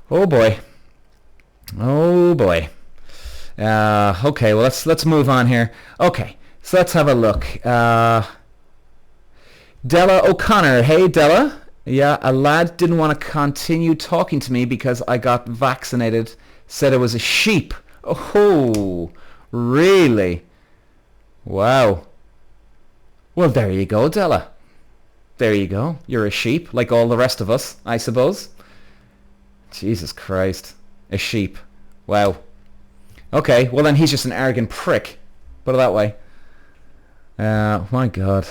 Speaker 1: Oh, boy. Oh, boy. Okay, well, let's move on here. Okay, so let's have a look. Della O'Connor. Hey, Della. Yeah, a lad didn't want to continue talking to me because I got vaccinated. Said it was a sheep. Oh, really? Wow. Well, there you go, Della. There you go. You're a sheep, like all the rest of us, I suppose. Jesus Christ. A sheep. Wow. Okay, well then he's just an arrogant prick. Put it that way. My God.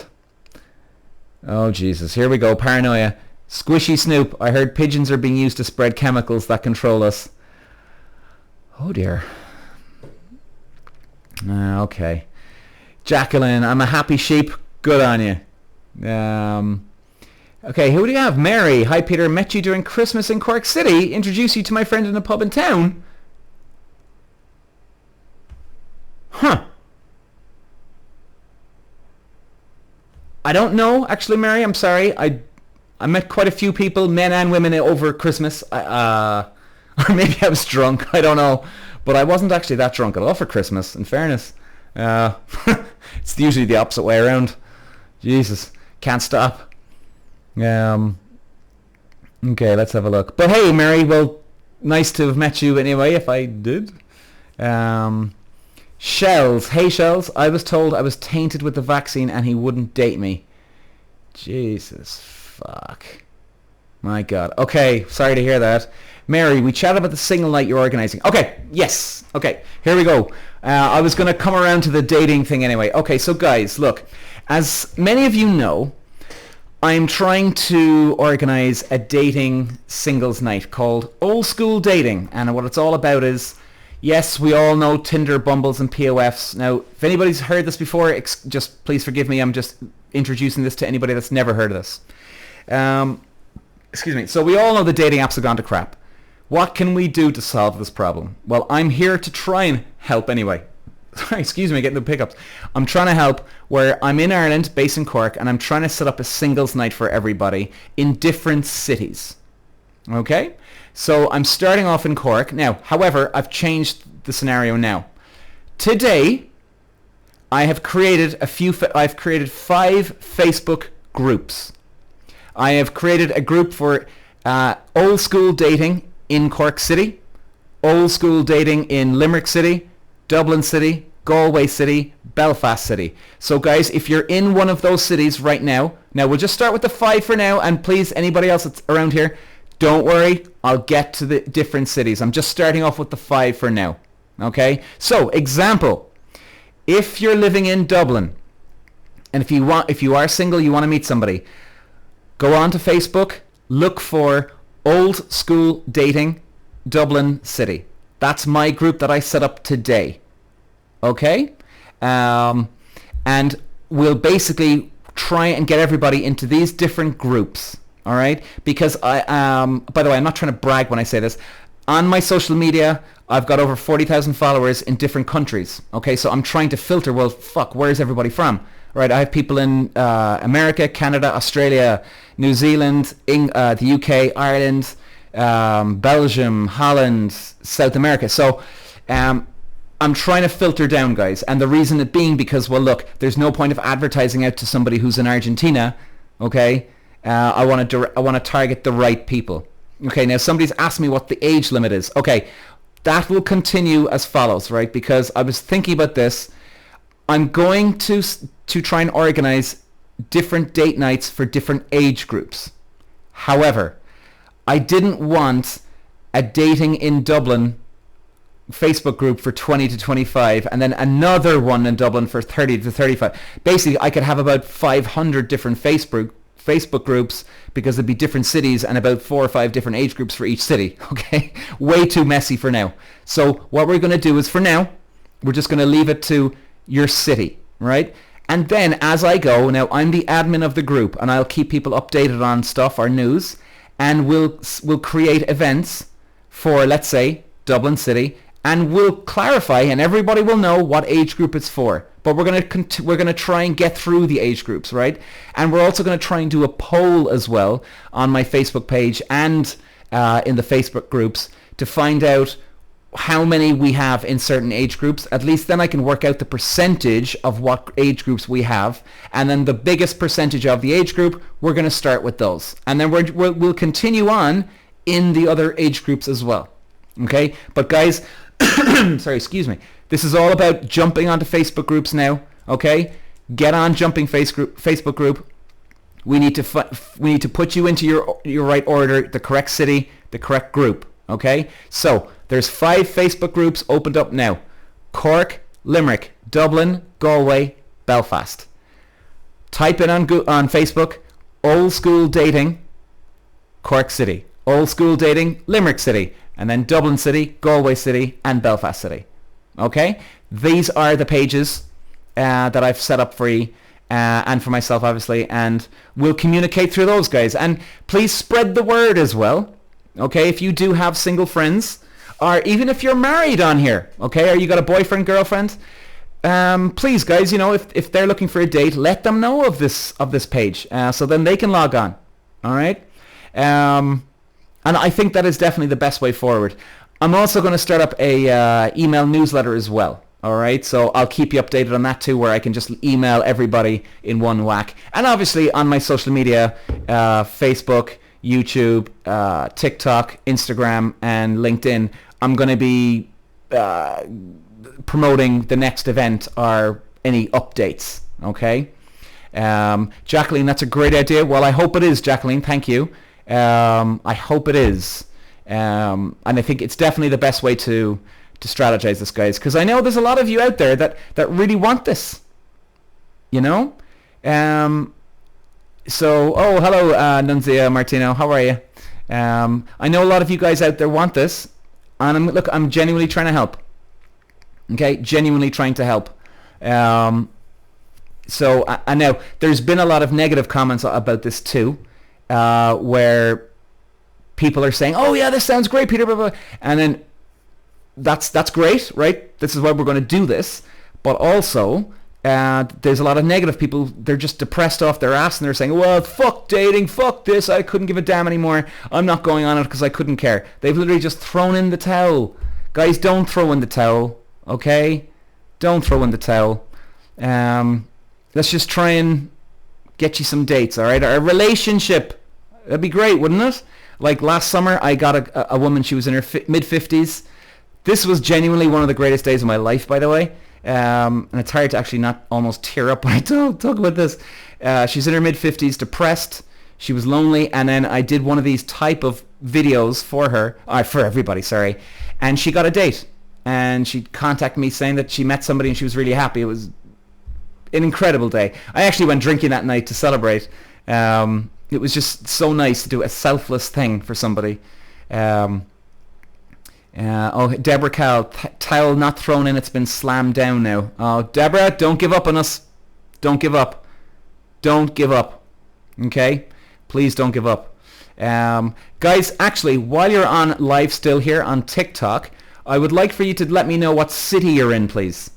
Speaker 1: Oh, Jesus. Here we go. Paranoia. Squishy Snoop. I heard pigeons are being used to spread chemicals that control us. Oh, dear. Okay. Jacqueline. I'm a happy sheep. Good on you. Okay, who do you have? Mary. Hi, Peter. Met you during Christmas in Cork City. Introduce you to my friend in a pub in town. Huh. I don't know, actually, Mary. I'm sorry. I met quite a few people, men and women, over Christmas. Or maybe I was drunk. I don't know. But I wasn't actually that drunk at all for Christmas, in fairness. It's usually the opposite way around. Jesus. Can't stop. Okay, let's have a look. But hey, Mary, well, nice to have met you anyway, if I did. Shells. Hey, Shells. I was told I was tainted with the vaccine and he wouldn't date me. Jesus fuck. My God. Okay, sorry to hear that. Mary, we chatted about the single night you're organising. Okay, yes. Okay, here we go. I was going to come around to the dating thing anyway. Okay, so guys, look. As many of you know, I'm trying to organise a dating singles night called Old School Dating. And what it's all about is, yes, we all know Tinder, Bumbles, and POFs. Now, if anybody's heard this before, just please forgive me. I'm just introducing this to anybody that's never heard of this. Excuse me. So we all know the dating apps have gone to crap. What can we do to solve this problem? Well, I'm here to try and help anyway. Sorry, excuse me, getting the pickups. I'm trying to help where I'm in Ireland, based in Cork, and I'm trying to set up a singles night for everybody in different cities. Okay? So I'm starting off in Cork. Now, however, I've changed the scenario now. Today, I have created I've created 5 Facebook groups. I have created a group for old school dating in Cork City, old school dating in Limerick City, Dublin City, Galway City, Belfast City. So guys, if you're in one of those cities right now we'll just start with the 5 for now, and please, anybody else that's around here, don't worry, I'll get to the different cities. I'm just starting off with the 5 for now. Okay? So, example, if you're living in Dublin, and if you are single, you want to meet somebody, go on to Facebook, look for Old School Dating Dublin City. That's my group that I set up today. Okay? And we'll basically try and get everybody into these different groups. All right? Because by the way, I'm not trying to brag when I say this. On my social media, I've got over 40,000 followers in different countries. Okay? So I'm trying to filter, well, fuck, where's everybody from? Right? I have people in America, Canada, Australia, New Zealand, the UK, Ireland, Belgium, Holland, South America. So I'm trying to filter down, guys, and the reason it being because, well, look, there's no point of advertising out to somebody who's in Argentina, okay? I want to target the right people. Okay, now somebody's asked me what the age limit is. Okay, that will continue as follows, right? Because I was thinking about this. I'm going to try and organize different date nights for different age groups. However, I didn't want a dating in Dublin Facebook group for 20 to 25 and then another one in Dublin for 30 to 35. Basically, I could have about 500 different Facebook groups because there'd be different cities and about 4 or 5 different age groups for each city. Okay, way too messy for now. So what we're going to do is, for now, we're just going to leave it to your city, right? And then as I go, now I'm the admin of the group and I'll keep people updated on stuff or news, and we'll create events for, let's say, Dublin City, and we'll clarify and everybody will know what age group it's for. But we're going to try and get through the age groups, right? And we're also going to try and do a poll as well on my Facebook page and in the Facebook groups to find out how many we have in certain age groups. At least then I can work out the percentage of what age groups we have. And then the biggest percentage of the age group, we're going to start with those. And then we'll continue on in the other age groups as well. Okay? But guys, sorry, excuse me. This is all about jumping onto Facebook groups now, okay? Get on jumping Facebook group. We need to put you into your right order, the correct city, the correct group, okay? So there's 5 Facebook groups opened up now: Cork, Limerick, Dublin, Galway, Belfast. Type in on Facebook, Old School Dating, Cork City, Old School Dating, Limerick City, and then Dublin City, Galway City, and Belfast City. Okay, these are the pages that I've set up for you and for myself, obviously, and we'll communicate through those, guys. And please spread the word as well. Okay, if you do have single friends, or even if you're married on here, okay, or you got a boyfriend, girlfriend, please, guys, you know, if they're looking for a date, let them know of this page, so then they can log on. All right, and I think that is definitely the best way forward. I'm also going to start up a email newsletter as well. All right, so I'll keep you updated on that too, where I can just email everybody in one whack. And obviously on my social media, Facebook, YouTube, TikTok, Instagram, and LinkedIn, I'm going to be promoting the next event or any updates. Okay, Jacqueline, that's a great idea. Well, I hope it is, Jacqueline. Thank you. I hope it is. And I think it's definitely the best way to strategize this, guys, because I know there's a lot of you out there that really want this, you know. So, oh, hello, Nunzia Martino, how are you? I know a lot of you guys out there want this, and I'm genuinely trying to help. Okay, genuinely trying to help. So I know there's been a lot of negative comments about this too, where people are saying, "Oh yeah, this sounds great, Peter," blah, blah. And then that's great, right? This is why we're going to do this. But also, there's a lot of negative people. They're just depressed off their ass, and they're saying, "Well, fuck dating, fuck this. I couldn't give a damn anymore. I'm not going on it because I couldn't care." They've literally just thrown in the towel. Guys, don't throw in the towel, okay? Don't throw in the towel. Let's just try and get you some dates, all right? A relationship. That'd be great, wouldn't it? Like last summer, I got a woman. She was in her mid-50s. This was genuinely one of the greatest days of my life, by the way. And it's hard to actually not almost tear up when I talk about this. She's in her mid-50s, depressed. She was lonely. And then I did one of these type of videos for her, for everybody, sorry. And she got a date. And she contacted me saying that she met somebody and she was really happy. It was an incredible day. I actually went drinking that night to celebrate. It was just so nice to do a selfless thing for somebody. Oh, Deborah Cal, towel not thrown in, it's been slammed down now. Oh, Deborah, don't give up on us. Don't give up. Don't give up. Okay? Please don't give up. Guys, actually, while you're on live still here on TikTok, I would like for you to let me know what city you're in, please.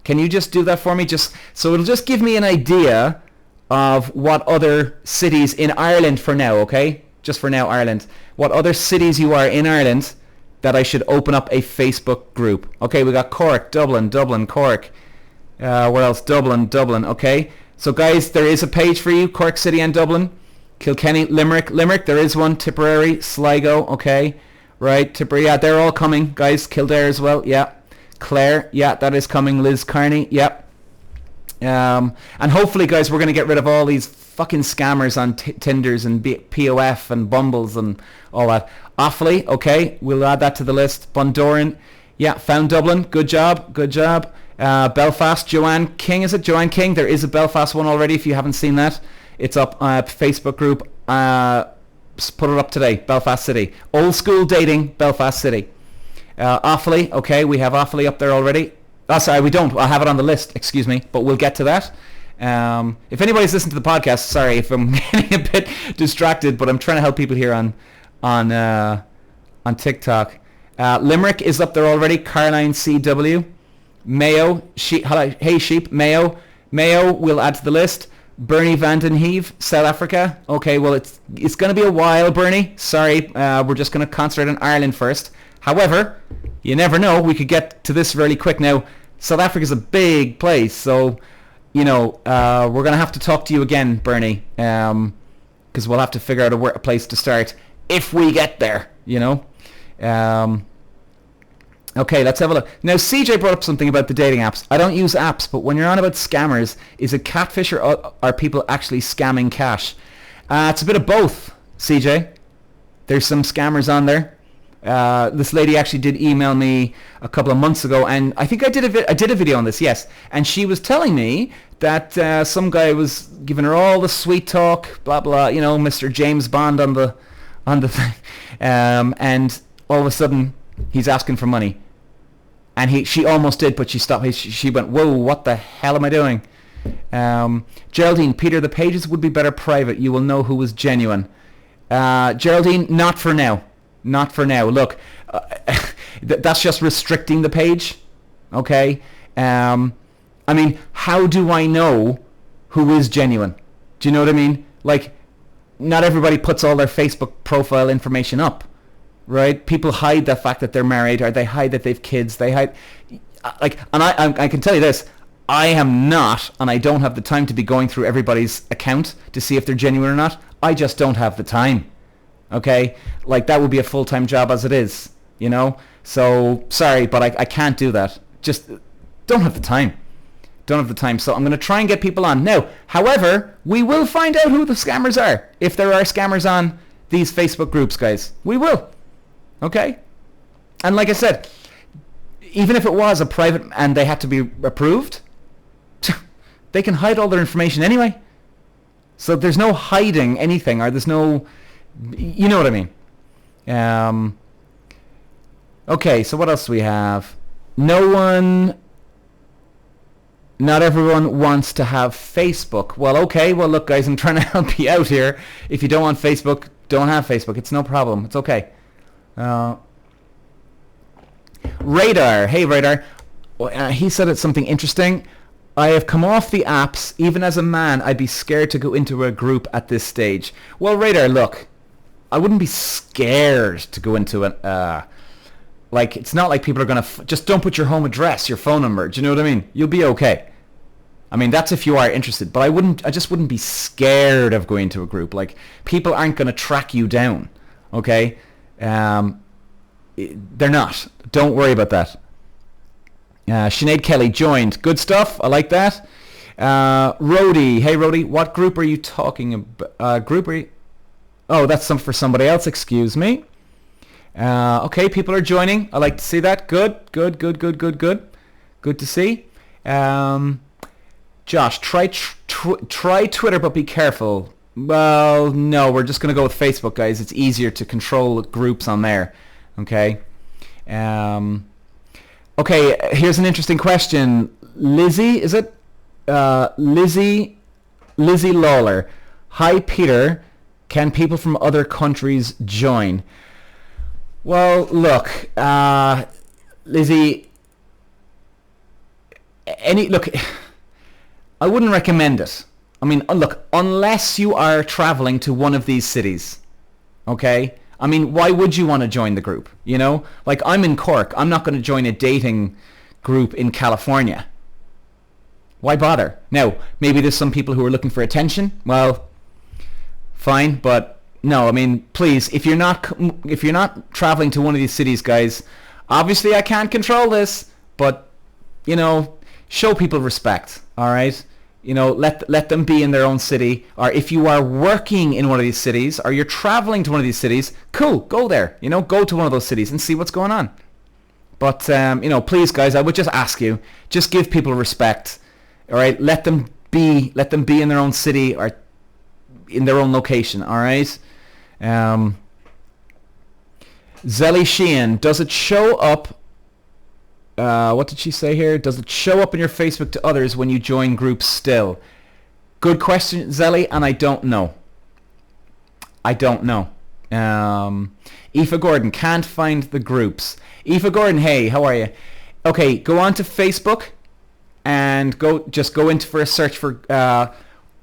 Speaker 1: Can you just do that for me? Just so it'll just give me an idea of what other cities in Ireland for now, okay? Just for now, Ireland. What other cities you are in Ireland that I should open up a Facebook group? Okay, we got Cork, Dublin, Cork. Where else? Dublin. Okay. So guys, there is a page for you. Cork City and Dublin. Kilkenny, Limerick, there is one. Tipperary, Sligo, okay. Right, Tipperary, yeah, they're all coming. Guys, Kildare as well, yeah. Clare, yeah, that is coming. Liz Carney, yeah. And hopefully, guys, we're going to get rid of all these fucking scammers on Tinders and POF and Bumbles and all that. Offaly, okay, we'll add that to the list. Bundoran, yeah, found Dublin, good job. Belfast, Joanne King, is it? Joanne King, there is a Belfast one already if you haven't seen that. It's up Facebook group. Put it up today. Belfast City. Old school dating. Belfast City. Offaly. Okay, we have Offaly up there already. Oh, sorry, we don't. I have it on the list. Excuse me, but we'll get to that. If anybody's listened to the podcast, sorry if I'm getting a bit distracted, but I'm trying to help people here on TikTok. Limerick is up there already. Caroline CW. Mayo. Hey Sheep. Mayo. We'll add to the list. Bernie Vanden Heeve, South Africa. Okay, well, it's going to be a while, Bernie. Sorry, we're just going to concentrate on Ireland first. However, you never know. We could get to this really quick. Now, South Africa's a big place, so, we're going to have to talk to you again, Bernie, because we'll have to figure out a place to start if we get there, Okay, let's have a look. Now, CJ brought up something about the dating apps. I don't use apps, but when you're on about scammers, is it catfish or are people actually scamming cash? It's a bit of both, CJ. There's some scammers on there. This lady actually did email me a couple of months ago, and I think I did a video on this, yes. And she was telling me that some guy was giving her all the sweet talk, blah blah, Mr. James Bond on the thing, and all of a sudden he's asking for money. And she almost did, but she stopped. She went, whoa, what the hell am I doing? Geraldine, Peter, the pages would be better private. You will know who was genuine. Geraldine, not for now. Look, that's just restricting the page. Okay? I mean, how do I know who is genuine? Do you know what I mean? Like, not everybody puts all their Facebook profile information up. Right? People hide the fact that they're married, or they hide that they've kids. They hide, and I can tell you this: I am not, and I don't have the time to be going through everybody's account to see if they're genuine or not. I just don't have the time. Okay, like that would be a full-time job as it is, So sorry, but I can't do that. Just don't have the time. So I'm going to try and get people on now. However, we will find out who the scammers are if there are scammers on these Facebook groups, guys. We will. Okay? And like I said, even if it was a private and they had to be approved, they can hide all their information anyway. So there's no hiding anything, or there's no... You know what I mean? Okay, so what else do we have? Not everyone wants to have Facebook. Well, okay. Well, look, guys, I'm trying to help you out here. If you don't want Facebook, don't have Facebook. It's no problem. It's okay. Radar. Hey, Radar. He said it's something interesting. I have come off the apps. Even as a man, I'd be scared to go into a group at this stage. Well, Radar, look. I wouldn't be scared to go into an... it's not like people are going to... just don't put your home address, your phone number. Do you know what I mean? You'll be okay. I mean, that's if you are interested. But I just wouldn't be scared of going to a group. Like, people aren't going to track you down. Okay? They're not. Don't worry about that. Sinead Kelly joined. Good stuff. I like that. Rhodey. Hey, Rhodey. What group are you talking about? Oh, that's for somebody else. Excuse me. Okay, people are joining. I like to see that. Good. Good to see. Josh, try Twitter, but be careful. Well, no, we're just going to go with Facebook, guys. It's easier to control groups on there. Okay. Okay, here's an interesting question. Lizzie, is it? Lizzie Lawler. Hi, Peter. Can people from other countries join? Well, look, Lizzie, I wouldn't recommend it. I mean, look, unless you are traveling to one of these cities, Okay? I mean, why would you want to join the group? You know? Like, I'm in Cork. I'm not going to join a dating group in California. Why bother? Now, maybe there's some people who are looking for attention. Well, fine, but no, I mean, please, if you're not traveling to one of these cities, guys, obviously I can't control this, but, you know, show people respect, all right? You know, let them be in their own city. Or if you are working in one of these cities or you're traveling to one of these cities, cool, go there. You know, go to one of those cities and see what's going on. But, you know, please, guys, I would just ask you, just give people respect, all right? Let them be in their own city or in their own location, all right? Zelly Sheehan, does it show up? What did she say here? Does it show up in your Facebook to others when you join groups still? Good question, Zelly, and I don't know. Aoife Gordon, can't find the groups. Aoife Gordon, hey, how are you? Okay, go on to Facebook and go into for a search for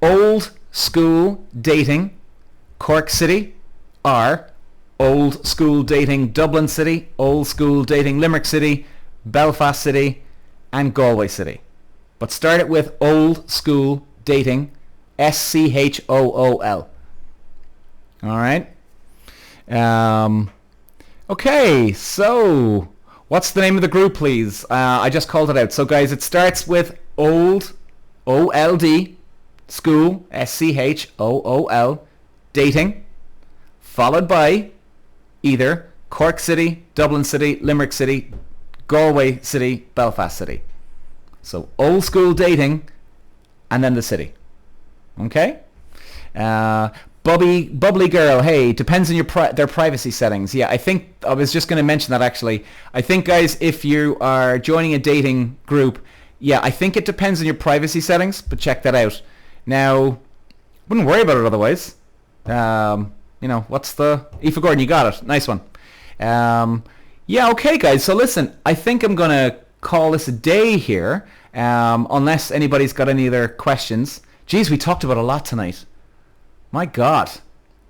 Speaker 1: old school dating Cork City or old school dating Dublin City, old school dating Limerick City, Belfast City and Galway City. But start it with old school dating, SCHOOL. Alright. Okay, so what's the name of the group, please? I just called it out. So guys, it starts with old, OLD, school, SCHOOL, dating, followed by either Cork City, Dublin City, Limerick City, Galway City, Belfast City. So old school dating and then the city. Okay? Bubbly girl, hey, depends on your their privacy settings. Yeah, I think I was just going to mention that actually. I think, guys, if you are joining a dating group, yeah, I think it depends on your privacy settings, but check that out. Now, wouldn't worry about it otherwise. You know, what's the... Aoife Gordon, you got it. Nice one. Yeah, okay, guys. So listen, I think I'm going to call this a day here, unless anybody's got any other questions. Geez, we talked about a lot tonight. My God.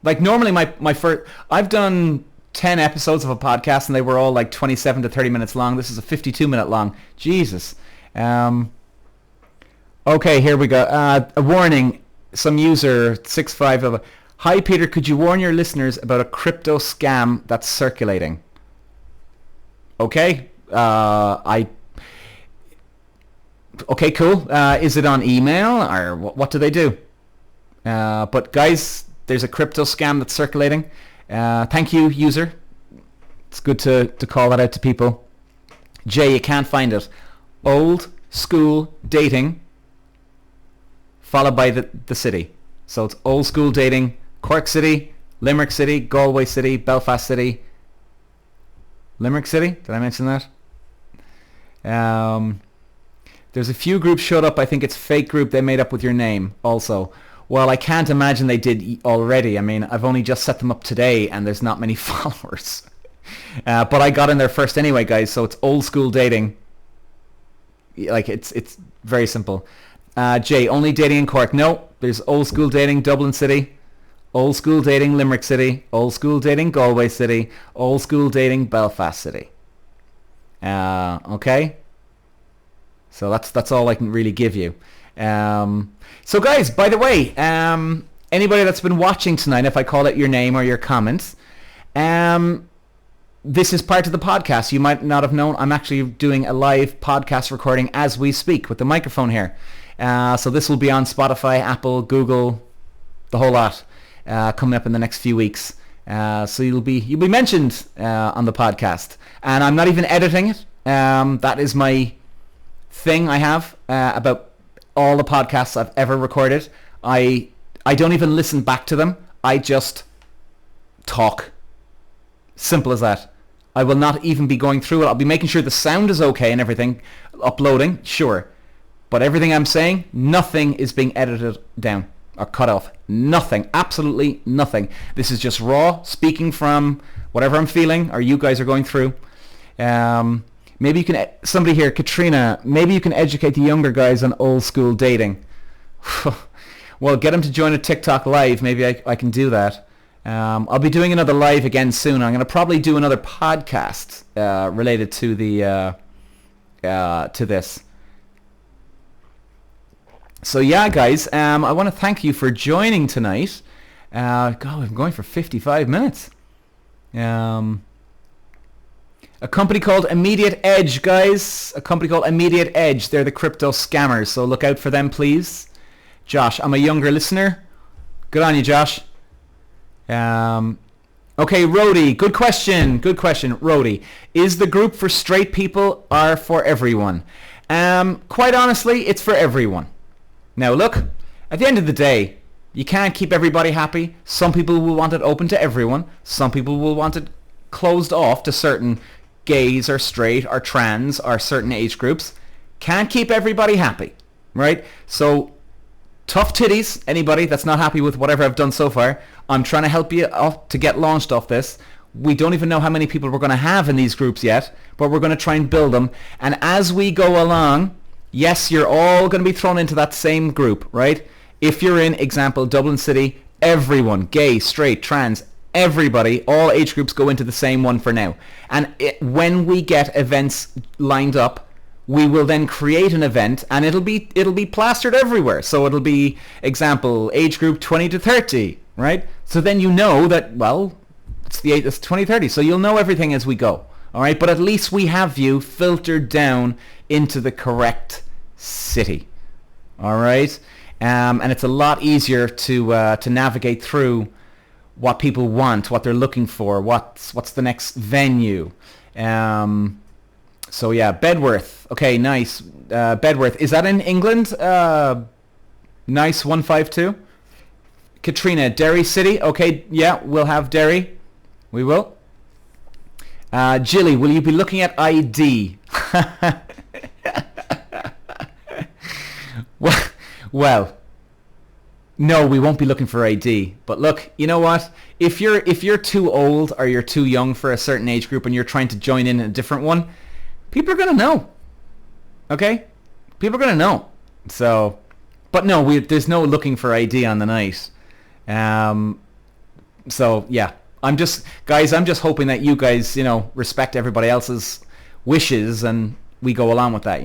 Speaker 1: Like, normally my first... I've done 10 episodes of a podcast, and they were all like 27 to 30 minutes long. This is a 52-minute long. Jesus. Okay, here we go. A warning. Some user, 65... Hi, Peter. Could you warn your listeners about a crypto scam that's circulating? Okay. Okay, cool. Is it on email or what do they do? But guys, there's a crypto scam that's circulating. Thank you, user. It's good to call that out to people. Jay, you can't find it. Old school dating followed by the city. So it's old school dating, Cork City, Limerick City, Galway City, Belfast City. Limerick City? Did I mention that? There's a few groups showed up. I think it's fake group they made up with your name also. Well, I can't imagine they did already. I mean, I've only just set them up today and there's not many followers. But I got in there first anyway, guys, so it's old school dating. Like, it's very simple. Jay, only dating in Cork. No, there's old school dating Dublin City, old school dating Limerick City, old school dating Galway City, old school dating Belfast City. Okay? So that's all I can really give you. So guys, by the way, anybody that's been watching tonight, if I call out your name or your comments, this is part of the podcast. You might not have known I'm actually doing a live podcast recording as we speak with the microphone here. So this will be on Spotify, Apple, Google, the whole lot, coming up in the next few weeks. So you'll be mentioned on the podcast, and I'm not even editing it. That is my thing I have about all the podcasts I've ever recorded. I don't even listen back to them. I just talk. Simple as that. I will not even be going through it. I'll be making sure the sound is okay and everything. Uploading, sure. But everything I'm saying, nothing is being edited down or cut off. Nothing. Absolutely nothing. This is just raw, speaking from whatever I'm feeling or you guys are going through. Maybe you can... Somebody here, Katrina, maybe you can educate the younger guys on old school dating. Well, get them to join a TikTok live. Maybe I can do that. I'll be doing another live again soon. I'm going to probably do another podcast related to the to this. So yeah, guys, I want to thank you for joining tonight. God, I'm going for 55 minutes. A company called Immediate Edge, guys. A company called Immediate Edge. They're the crypto scammers, so look out for them, please. Josh, I'm a younger listener. Good on you, Josh. Okay, Rhodey, good question. Rhodey, is the group for straight people or for everyone? Quite honestly, it's for everyone. Now look, at the end of the day, you can't keep everybody happy. Some people will want it open to everyone. Some people will want it closed off to certain gays or straight or trans or certain age groups. Can't keep everybody happy, right? So tough titties, anybody that's not happy with whatever I've done so far. I'm trying to help you to get launched off this. We don't even know how many people we're going to have in these groups yet, but we're going to try and build them. And as we go along, yes, you're all going to be thrown into that same group, right? If you're in, example, Dublin City, everyone, gay, straight, trans, everybody, all age groups go into the same one for now. And when we get events lined up, we will then create an event, and it'll be plastered everywhere. So it'll be, example, age group 20 to 30, right? So then you know that, well, it's 2030, so you'll know everything as we go, all right? But at least we have you filtered down into the correct city, all right? And it's a lot easier to navigate through what people want, what they're looking for, what's the next venue. So yeah, Bedworth. Okay, nice. Bedworth. Is that in England? Nice 152. Katrina, Derry City. Okay, yeah, we'll have Derry. We will. Jilly, will you be looking at ID? Well, no, we won't be looking for ID. But look, you know what? If you're too old or you're too young for a certain age group and you're trying to join in a different one, people are going to know. Okay? People are going to know. So, but no, there's no looking for ID on the night. So, yeah. I'm just hoping that you guys, respect everybody else's wishes and we go along with that,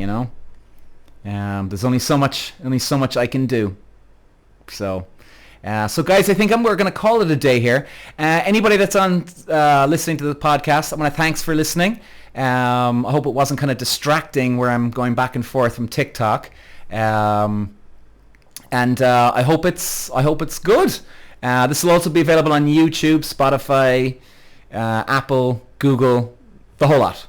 Speaker 1: There's only so much I can do. So guys, I think we're going to call it a day here. Anybody that's on listening to the podcast, I want to thanks for listening. I hope it wasn't kind of distracting where I'm going back and forth from TikTok. And I hope it's good. This will also be available on YouTube, Spotify, Apple, Google, the whole lot.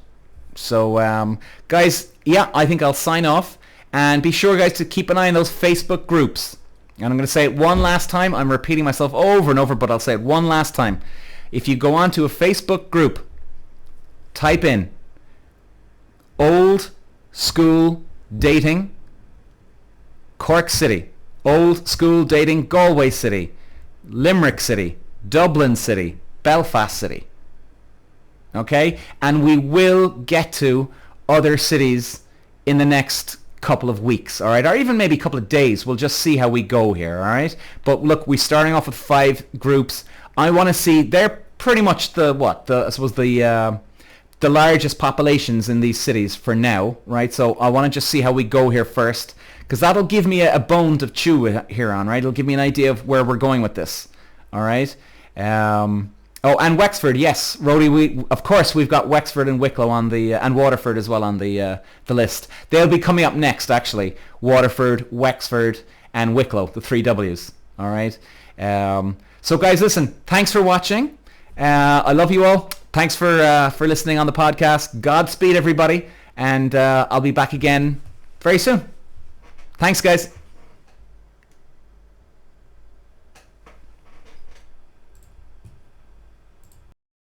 Speaker 1: So guys, yeah, I think I'll sign off. And be sure, guys, to keep an eye on those Facebook groups. And I'm going to say it one last time. I'm repeating myself over and over, but I'll say it one last time. If you go onto a Facebook group, type in Old School Dating Cork City, Old School Dating Galway City, Limerick City, Dublin City, Belfast City. Okay? And we will get to other cities in the next couple of weeks, all right, or even maybe a couple of days. We'll just see how we go here, all right? But look, we're starting off with 5 groups. I want to see, they're pretty much the largest populations in these cities for now, right? So I want to just see how we go here first, because that'll give me a bone to chew here on, right? It'll give me an idea of where we're going with this, all right? Oh, and Wexford, yes, Rhodey. We've got Wexford and Wicklow on the and Waterford as well on the list. They'll be coming up next, actually. Waterford, Wexford, and Wicklow, the 3 W's. All right. So, guys, listen. Thanks for watching. I love you all. Thanks for listening on the podcast. Godspeed, everybody, and I'll be back again very soon. Thanks, guys.